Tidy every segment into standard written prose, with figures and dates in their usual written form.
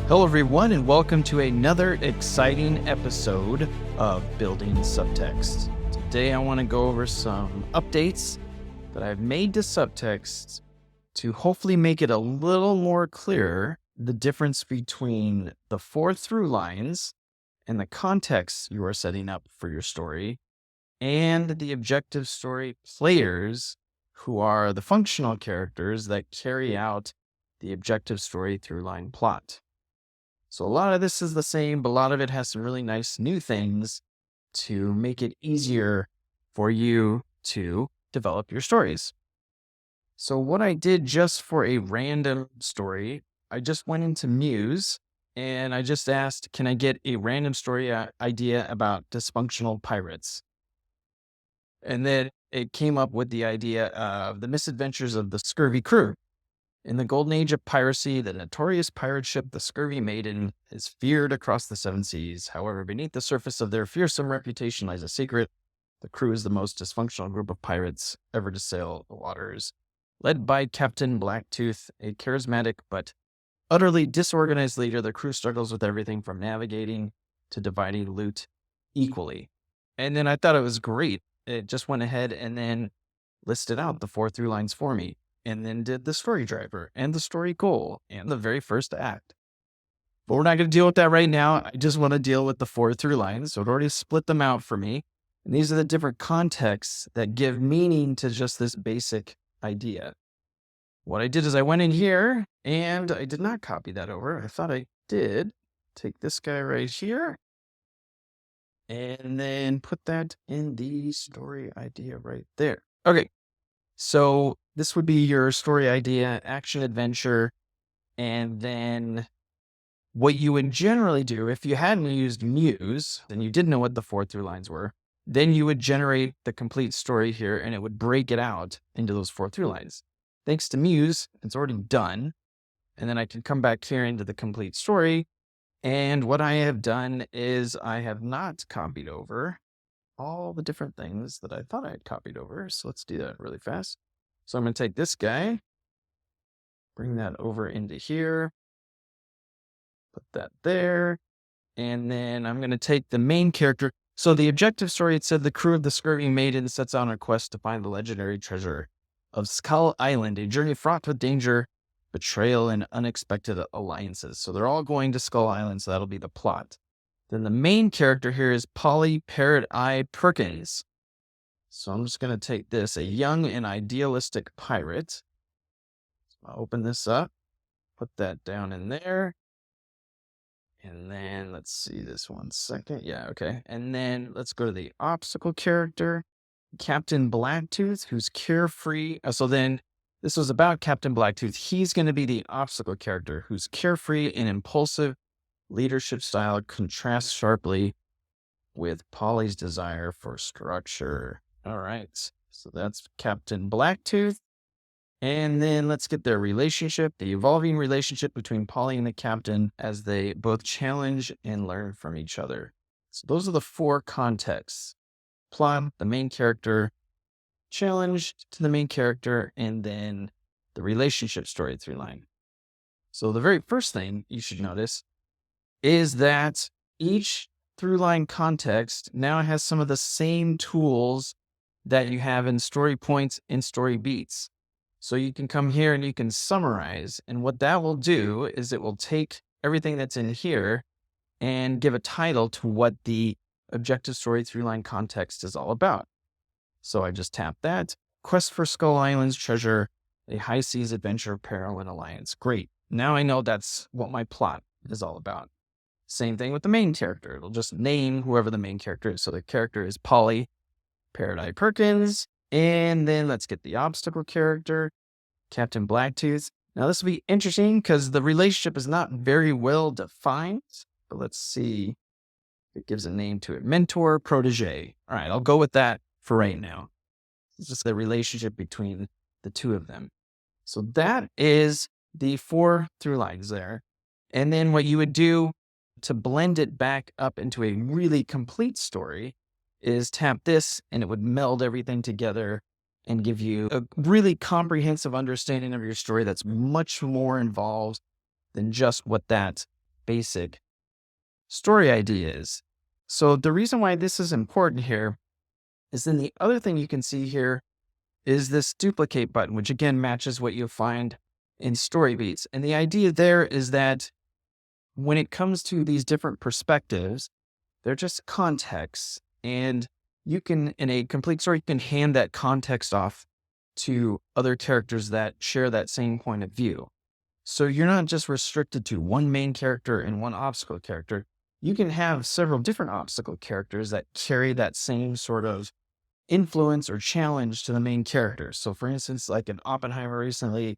Hello everyone, and welcome to another exciting episode of Building Subtext. Today I want to go over some updates that I've made to Subtext to hopefully make it a little more clear the difference between the four through lines and the context you are setting up for your story and the objective story players, who are the functional characters that carry out the objective story through line plot. So a lot of this is the same, but a lot of it has some really nice new things to make it easier for you to develop your stories. So what I did just for a random story, I just went into Muse and I just asked, can I get a random story idea about dysfunctional pirates? And then it came up with the idea of the misadventures of the scurvy crew. In the golden age of piracy, the notorious pirate ship, the Scurvy Maiden, is feared across the seven seas. However, beneath the surface of their fearsome reputation lies a secret. The crew is the most dysfunctional group of pirates ever to sail the waters. Led by Captain Blacktooth, a charismatic but utterly disorganized leader, the crew struggles with everything from navigating to dividing loot equally. And then I thought it was great. It just went ahead and then listed out the four through lines for me, and then did the story driver and the story goal and the very first act. But we're not going to deal with that right now. I just want to deal with the four through lines. So it already split them out for me. And these are the different contexts that give meaning to just this basic idea. What I did is I went in here and I did not copy that over. I thought I did. Take this guy right here and then put that in the story idea right there. Okay. So this would be your story idea, action adventure, and then what you would generally do if you hadn't used Muse and you didn't know what the four through lines were, then you would generate the complete story here and it would break it out into those four through lines. Thanks to Muse, it's already done. And then I can come back here into the complete story. And what I have done is I have not copied over all the different things that I thought I had copied over. So let's do that really fast. So I'm going to take this guy, bring that over into here, put that there, and then I'm going to take the main character. So the objective story, it said the crew of the Scurvy Maiden sets out on a quest to find the legendary treasure of Skull Island, a journey fraught with danger, betrayal, and unexpected alliances. So they're all going to Skull Island, so that'll be the plot. Then the main character here is Polly Parrot Eye Perkins. So I'm just going to take this, a young and idealistic pirate. So I'll open this up, put that down in there. And then let's see this 1 second. Yeah, okay. And then let's go to the obstacle character, Captain Blacktooth, who's carefree. So then this was about Captain Blacktooth. He's going to be the obstacle character who's carefree and impulsive. Leadership style contrasts sharply with Polly's desire for structure. All right, so that's Captain Blacktooth. And then let's get their relationship, the evolving relationship between Polly and the captain as they both challenge and learn from each other. So those are the four contexts: plot, the main character, challenge to the main character, and then the relationship story through line. So the very first thing you should notice is that each through line context now has some of the same tools that you have in story points and story beats. So you can come here and you can summarize. And what that will do is it will take everything that's in here and give a title to what the objective story through line context is all about. So I just tap that. Quest for Skull Island's treasure, a high seas adventure, peril, and alliance. Great. Now I know that's what my plot is all about. Same thing with the main character. It'll just name whoever the main character is. So the character is Polly Parrot Eye Perkins. And then let's get the obstacle character, Captain Blacktooth. Now this will be interesting because the relationship is not very well defined. But let's see if it gives a name to it. Mentor, protege. All right, I'll go with that for right now. It's just the relationship between the two of them. So that is the four through lines there. And then what you would do to blend it back up into a really complete story is tap this and it would meld everything together and give you a really comprehensive understanding of your story that's much more involved than just what that basic story ideas. So the reason why this is important here is then the other thing you can see here is this duplicate button, which again matches what you'll find in story beats. And the idea there is that when it comes to these different perspectives, they're just contexts. And you can, in a complete story, you can hand that context off to other characters that share that same point of view. So you're not just restricted to one main character and one obstacle character. You can have several different obstacle characters that carry that same sort of influence or challenge to the main character. So for instance, like in Oppenheimer recently,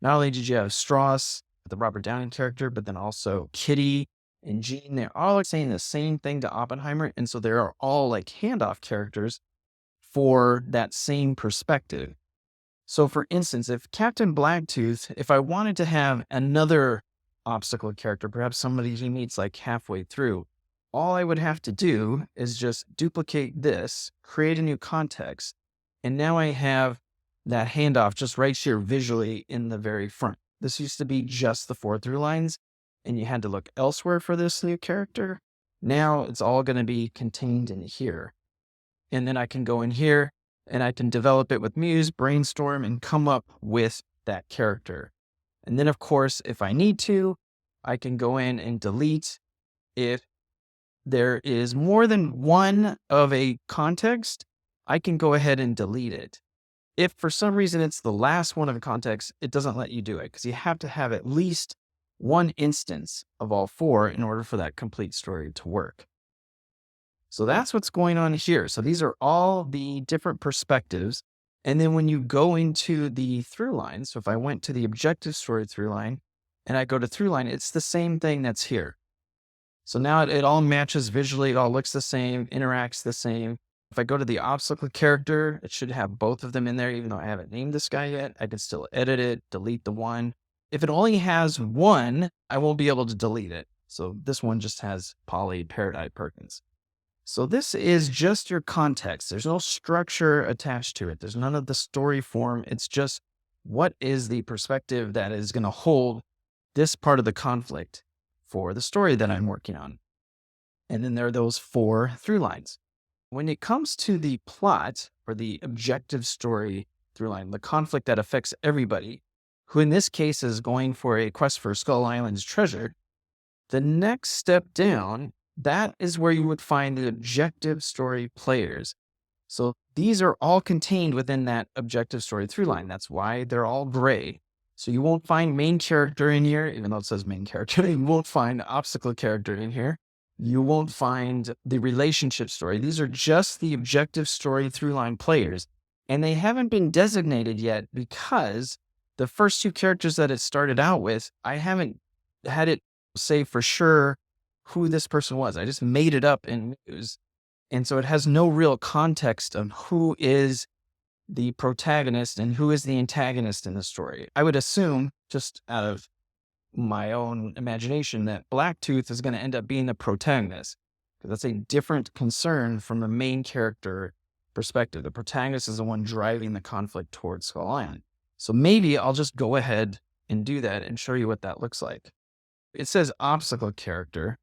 not only did you have Strauss, the Robert Downey character, but then also Kitty and Jean. They're all saying the same thing to Oppenheimer. And so they are all like handoff characters for that same perspective. So for instance, if Captain Blacktooth, if I wanted to have another obstacle character, perhaps somebody he meets like halfway through, all I would have to do is just duplicate this, create a new context, and now I have that handoff just right here visually in the very front. This used to be just the Four Throughlines, and you had to look elsewhere for this new character. Now it's all going to be contained in here. And then I can go in here and I can develop it with Muse, brainstorm, and come up with that character. And then, of course, if I need to, I can go in and delete if there is more than one of a context, I can go ahead and delete it. If for some reason it's the last one of a context, it doesn't let you do it because you have to have at least one instance of all four in order for that complete story to work. So that's what's going on here. So these are all the different perspectives. And then when you go into the through line, so if I went to the objective story through line and I go to through line, it's the same thing that's here. So now it all matches visually. It all looks the same, interacts the same. If I go to the obstacle character, it should have both of them in there, even though I haven't named this guy yet. I can still edit it, delete the one. If it only has one, I won't be able to delete it. So this one just has Polly Paradise Perkins. So this is just your context. There's no structure attached to it. There's none of the story form. It's just what is the perspective that is going to hold this part of the conflict for the story that I'm working on. And then there are those four through lines. When it comes to the plot or the objective story through line, the conflict that affects everybody, who in this case is going for a quest for Skull Island's treasure, the next step down, that is where you would find the objective story players. So these are all contained within that objective story through line. That's why they're all gray. So you won't find main character in here, even though it says main character. You won't find obstacle character in here. You won't find the relationship story. These are just the objective story through line players. And they haven't been designated yet because the first two characters that it started out with, I haven't had it say for sure who this person was. I just made it up in Muse. And so it has no real context of who is the protagonist and who is the antagonist in the story. I would assume, just out of my own imagination, that Blacktooth is going to end up being the protagonist, because that's a different concern from the main character perspective. The protagonist is the one driving the conflict towards Skull Island. So maybe I'll just go ahead and do that and show you what that looks like. It says obstacle character.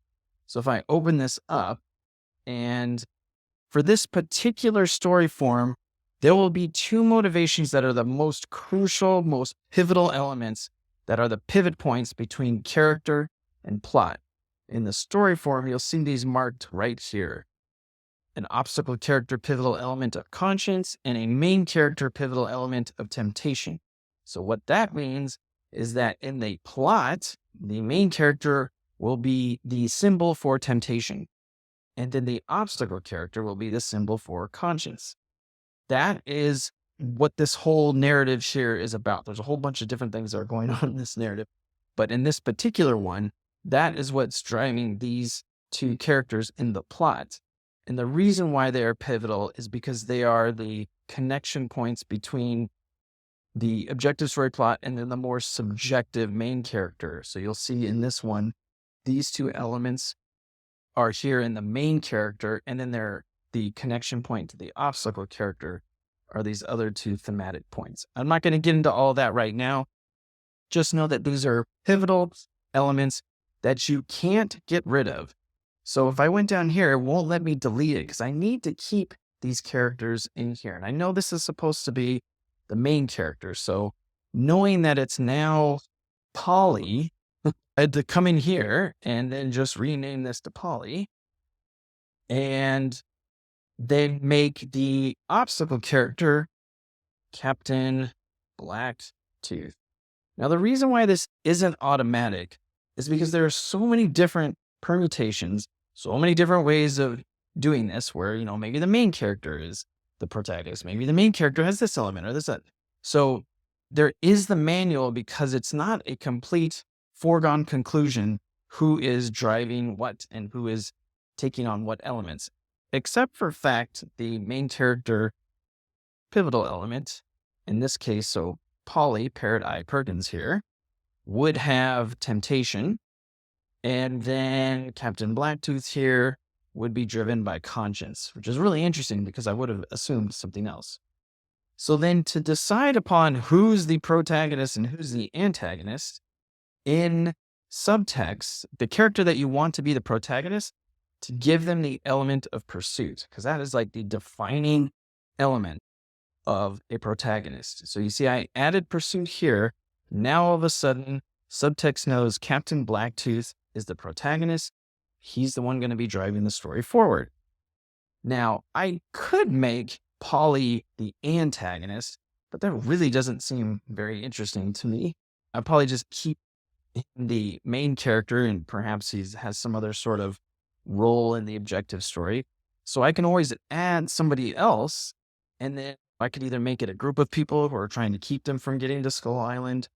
So if I open this up, and for this particular story form, there will be two motivations that are the most crucial, most pivotal elements that are the pivot points between character and plot. In the story form, you'll see these marked right here. An obstacle character pivotal element of conscience and a main character pivotal element of temptation. So what that means is that in the plot, the main character will be the symbol for temptation. And then the obstacle character will be the symbol for conscience. That is what this whole narrative here is about. There's a whole bunch of different things that are going on in this narrative. But in this particular one, that is what's driving these two characters in the plot. And the reason why they are pivotal is because they are the connection points between the objective story plot and then the more subjective main character. So you'll see in this one, these two elements are here in the main character, and then they're the connection point to the obstacle character are these other two thematic points. I'm not going to get into all that right now. Just know that these are pivotal elements that you can't get rid of. So if I went down here, it won't let me delete it because I need to keep these characters in here. And I know this is supposed to be the main character. So knowing that it's now Polly, I had to come in here and then just rename this to Polly and then make the obstacle character Captain Blacktooth. Now, the reason why this isn't automatic is because there are so many different permutations, so many different ways of doing this where, maybe the main character is the protagonist. Maybe the main character has this element or this. So there is the manual because it's not a complete foregone conclusion who is driving what and who is taking on what elements, except for fact, the main character pivotal element, in this case, so Polly, Parrot Eye Perkins here, would have temptation, and then Captain Blacktooth here would be driven by conscience, which is really interesting because I would have assumed something else. So then to decide upon who's the protagonist and who's the antagonist, in subtext, the character that you want to be the protagonist, to give them the element of pursuit, because that is like the defining element of a protagonist. So you see, I added pursuit here. Now all of a sudden, subtext knows Captain Blacktooth is the protagonist. He's the one going to be driving the story forward. Now, I could make Polly the antagonist, but that really doesn't seem very interesting to me. I'd probably just keep the main character and perhaps he has some other sort of role in the objective story. So I can always add somebody else, and then I could either make it a group of people who are trying to keep them from getting to Skull Island,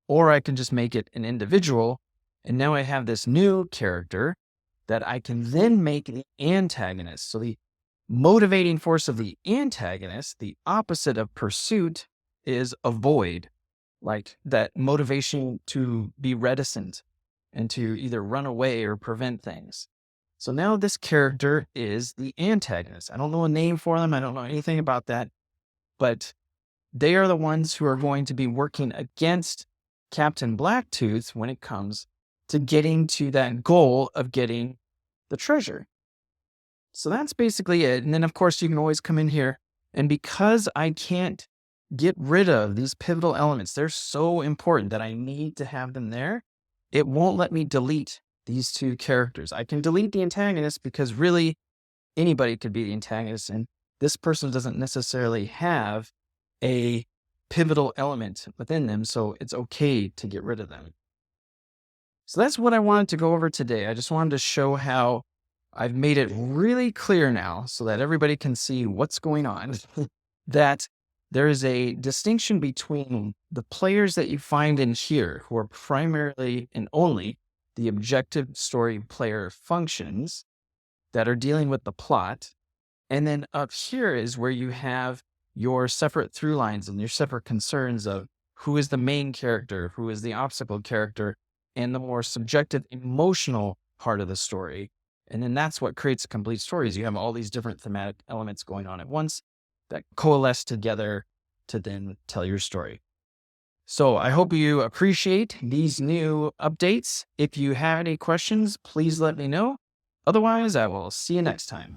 or I can just make it an individual. And now I have this new character that I can then make the antagonist. So the motivating force of the antagonist, the opposite of pursuit, is avoid, like that motivation to be reticent and to either run away or prevent things. So now this character is the antagonist. I don't know a name for them. I don't know anything about that, but they are the ones who are going to be working against Captain Blacktooth when it comes to getting to that goal of getting the treasure. So that's basically it. And then, of course, you can always come in here. And because I can't get rid of these pivotal elements, they're so important that I need to have them there. It won't let me delete these two characters. I can delete the antagonist because really anybody could be the antagonist. And this person doesn't necessarily have a pivotal element within them. So it's okay to get rid of them. So that's what I wanted to go over today. I just wanted to show how I've made it really clear now so that everybody can see what's going on, that there is a distinction between the players that you find in here who are primarily and only the objective story player functions that are dealing with the plot. And then up here is where you have your separate through lines and your separate concerns of who is the main character, who is the obstacle character, and the more subjective emotional part of the story. And then that's what creates a complete story, is you have all these different thematic elements going on at once that coalesce together to then tell your story. So I hope you appreciate these new updates. If you have any questions, please let me know. Otherwise, I will see you next time.